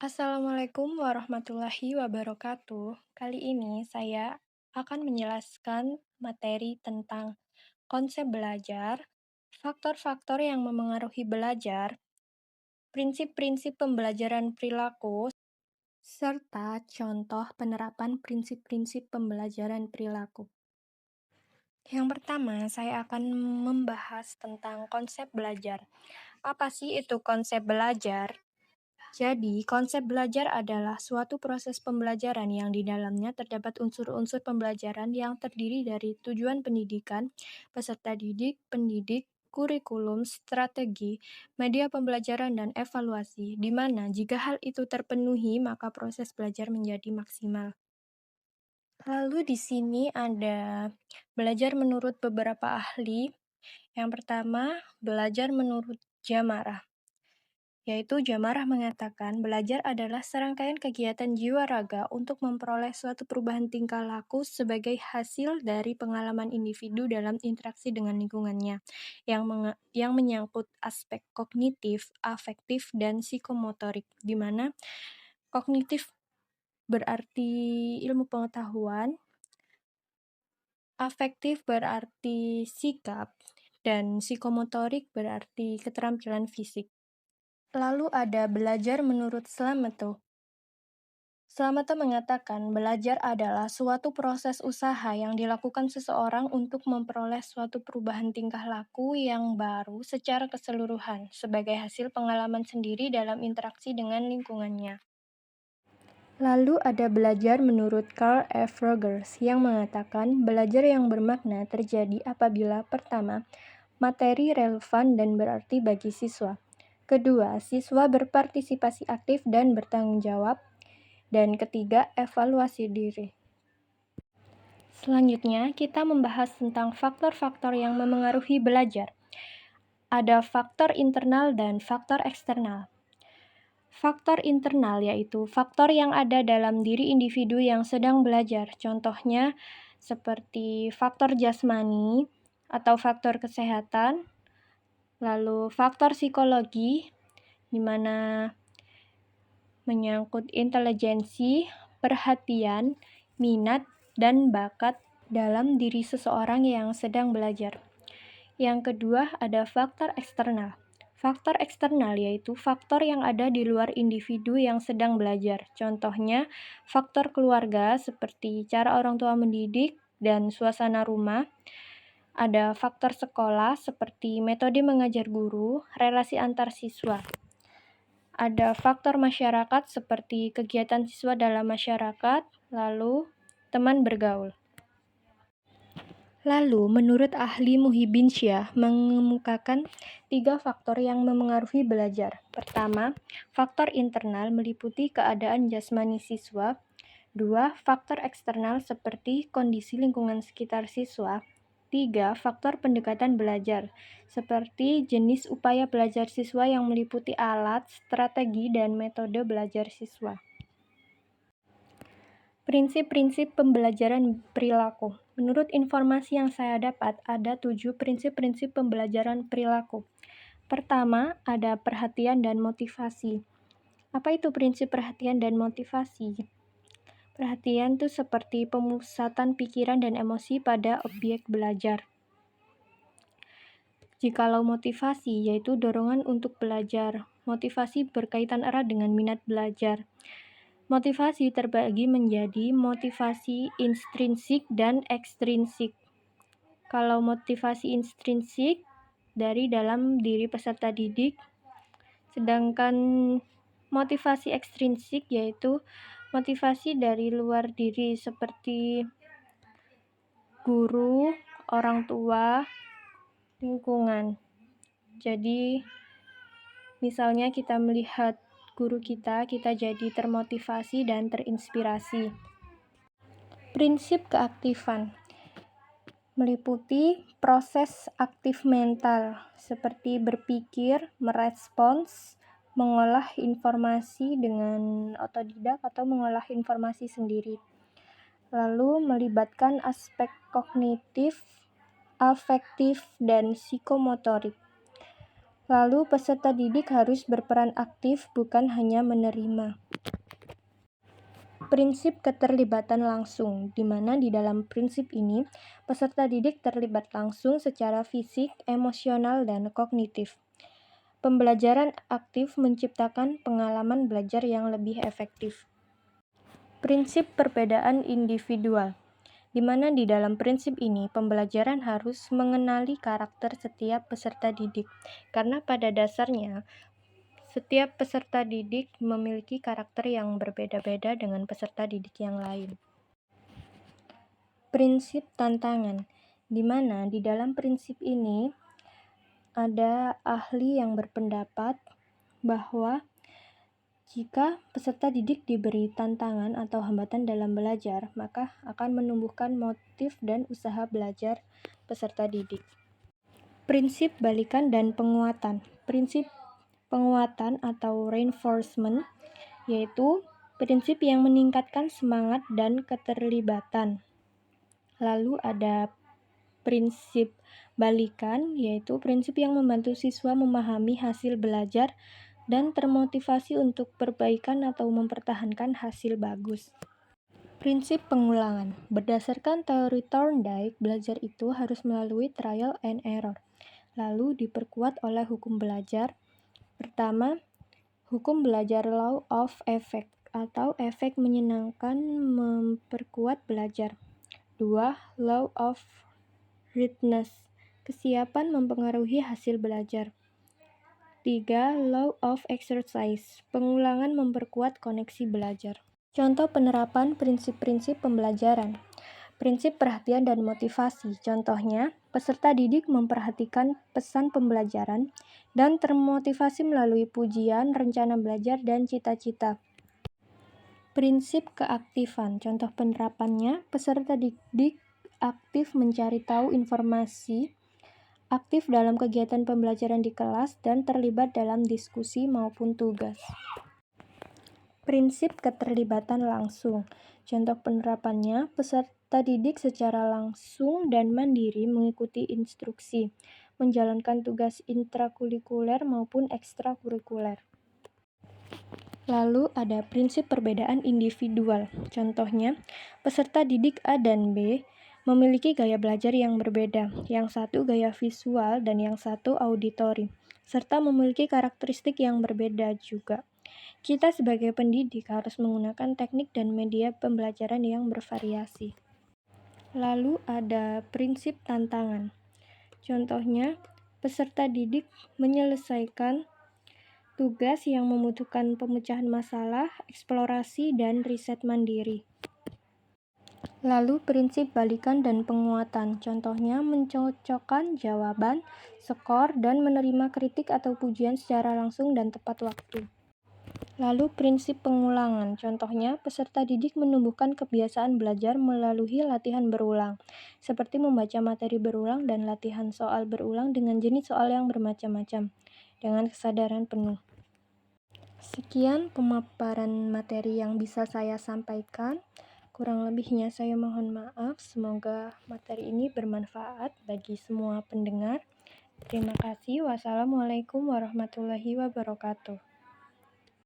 Assalamualaikum warahmatullahi wabarakatuh. Kali ini saya akan menjelaskan materi tentang konsep belajar, faktor-faktor yang memengaruhi belajar, prinsip-prinsip pembelajaran perilaku, serta contoh penerapan prinsip-prinsip pembelajaran perilaku. Yang pertama, saya akan membahas tentang konsep belajar. Apa sih itu konsep belajar? Jadi, konsep belajar adalah suatu proses pembelajaran yang di dalamnya terdapat unsur-unsur pembelajaran yang terdiri dari tujuan pendidikan, peserta didik, pendidik, kurikulum, strategi, media pembelajaran, dan evaluasi, di mana jika hal itu terpenuhi, maka proses belajar menjadi maksimal. Lalu di sini ada belajar menurut beberapa ahli. Yang pertama, belajar menurut Jamarah. Yaitu Jamarah mengatakan belajar adalah serangkaian kegiatan jiwa raga untuk memperoleh suatu perubahan tingkah laku sebagai hasil dari pengalaman individu dalam interaksi dengan lingkungannya yang menyangkut aspek kognitif, afektif, dan psikomotorik, di mana kognitif berarti ilmu pengetahuan, afektif berarti sikap, dan psikomotorik berarti keterampilan fisik. Lalu ada belajar menurut Slameto. Slameto mengatakan belajar adalah suatu proses usaha yang dilakukan seseorang untuk memperoleh suatu perubahan tingkah laku yang baru secara keseluruhan sebagai hasil pengalaman sendiri dalam interaksi dengan lingkungannya. Lalu ada belajar menurut Carl F. Rogers yang mengatakan belajar yang bermakna terjadi apabila pertama, materi relevan dan berarti bagi siswa. Kedua, siswa berpartisipasi aktif dan bertanggung jawab. Dan ketiga, evaluasi diri. Selanjutnya, kita membahas tentang faktor-faktor yang memengaruhi belajar. Ada faktor internal dan faktor eksternal. Faktor internal yaitu faktor yang ada dalam diri individu yang sedang belajar. Contohnya seperti faktor jasmani atau faktor kesehatan, lalu faktor psikologi, di mana menyangkut intelijensi, perhatian, minat, dan bakat dalam diri seseorang yang sedang belajar. Yang kedua, ada faktor eksternal. Faktor eksternal yaitu faktor yang ada di luar individu yang sedang belajar. Contohnya, faktor keluarga seperti cara orang tua mendidik dan suasana rumah. Ada faktor sekolah seperti metode mengajar guru, relasi antar siswa. Ada faktor masyarakat seperti kegiatan siswa dalam masyarakat, lalu teman bergaul. Lalu, menurut ahli Muhyiddin Syah mengemukakan 3 faktor yang memengaruhi belajar. Pertama, faktor internal meliputi keadaan jasmani siswa. 2. Faktor eksternal seperti kondisi lingkungan sekitar siswa. 3. Faktor pendekatan belajar, seperti jenis upaya belajar siswa yang meliputi alat, strategi, dan metode belajar siswa. Prinsip-prinsip pembelajaran perilaku. Menurut informasi yang saya dapat, ada 7 prinsip-prinsip pembelajaran perilaku. Pertama, ada perhatian dan motivasi. Apa itu prinsip perhatian dan motivasi? Perhatian itu seperti pemusatan pikiran dan emosi pada objek belajar. Jikalau motivasi, yaitu dorongan untuk belajar. Motivasi berkaitan erat dengan minat belajar. Motivasi terbagi menjadi motivasi intrinsik dan ekstrinsik. Kalau motivasi intrinsik dari dalam diri peserta didik, sedangkan motivasi ekstrinsik yaitu motivasi dari luar diri seperti guru, orang tua, lingkungan. Jadi, misalnya kita melihat guru kita jadi termotivasi dan terinspirasi. Prinsip keaktifan meliputi proses aktif mental seperti berpikir, merespons, mengolah informasi dengan otodidak atau mengolah informasi sendiri. Lalu melibatkan aspek kognitif, afektif, dan psikomotorik. Lalu peserta didik harus berperan aktif, bukan hanya menerima. Prinsip keterlibatan langsung, di mana di dalam prinsip ini, peserta didik terlibat langsung secara fisik, emosional, dan kognitif. Pembelajaran aktif menciptakan pengalaman belajar yang lebih efektif. Prinsip perbedaan individual, di mana di dalam prinsip ini pembelajaran harus mengenali karakter setiap peserta didik, karena pada dasarnya setiap peserta didik memiliki karakter yang berbeda-beda dengan peserta didik yang lain. Prinsip tantangan, di mana di dalam prinsip ini ada ahli yang berpendapat bahwa jika peserta didik diberi tantangan atau hambatan dalam belajar, maka akan menumbuhkan motif dan usaha belajar peserta didik. Prinsip balikan dan penguatan. Prinsip penguatan atau reinforcement yaitu prinsip yang meningkatkan semangat dan keterlibatan. Lalu ada prinsip balikan, yaitu prinsip yang membantu siswa memahami hasil belajar dan termotivasi untuk perbaikan atau mempertahankan hasil bagus. Prinsip pengulangan. Berdasarkan teori Thorndike, belajar itu harus melalui trial and error, lalu diperkuat oleh hukum belajar. Pertama, hukum belajar law of effect atau efek menyenangkan memperkuat belajar. 2. Law of readiness, kesiapan mempengaruhi hasil belajar. 3. Law of exercise, pengulangan memperkuat koneksi belajar. Contoh penerapan prinsip-prinsip pembelajaran. Prinsip perhatian dan motivasi. Contohnya, peserta didik memperhatikan pesan pembelajaran dan termotivasi melalui pujian, rencana belajar, dan cita-cita. Prinsip keaktifan. Contoh penerapannya, peserta didik aktif mencari tahu informasi, aktif dalam kegiatan pembelajaran di kelas, dan terlibat dalam diskusi maupun tugas. Prinsip keterlibatan langsung. Contoh penerapannya, peserta didik secara langsung dan mandiri mengikuti instruksi, menjalankan tugas intrakurikuler maupun ekstrakurikuler. Lalu ada prinsip perbedaan individual. Contohnya, peserta didik A dan B memiliki gaya belajar yang berbeda. Yang satu gaya visual dan yang satu auditori, serta memiliki karakteristik yang berbeda juga. Kita sebagai pendidik harus menggunakan teknik dan media pembelajaran yang bervariasi. Lalu ada prinsip tantangan. Contohnya, peserta didik menyelesaikan tugas yang membutuhkan pemecahan masalah, eksplorasi, dan riset mandiri. Lalu prinsip balikan dan penguatan. Contohnya, mencocokkan jawaban, skor, dan menerima kritik atau pujian secara langsung dan tepat waktu. Lalu prinsip pengulangan, contohnya peserta didik menumbuhkan kebiasaan belajar melalui latihan berulang, seperti membaca materi berulang dan latihan soal berulang dengan jenis soal yang bermacam-macam, dengan kesadaran penuh. Sekian pemaparan materi yang bisa saya sampaikan, kurang lebihnya saya mohon maaf, semoga materi ini bermanfaat bagi semua pendengar. Terima kasih, wassalamualaikum warahmatullahi wabarakatuh.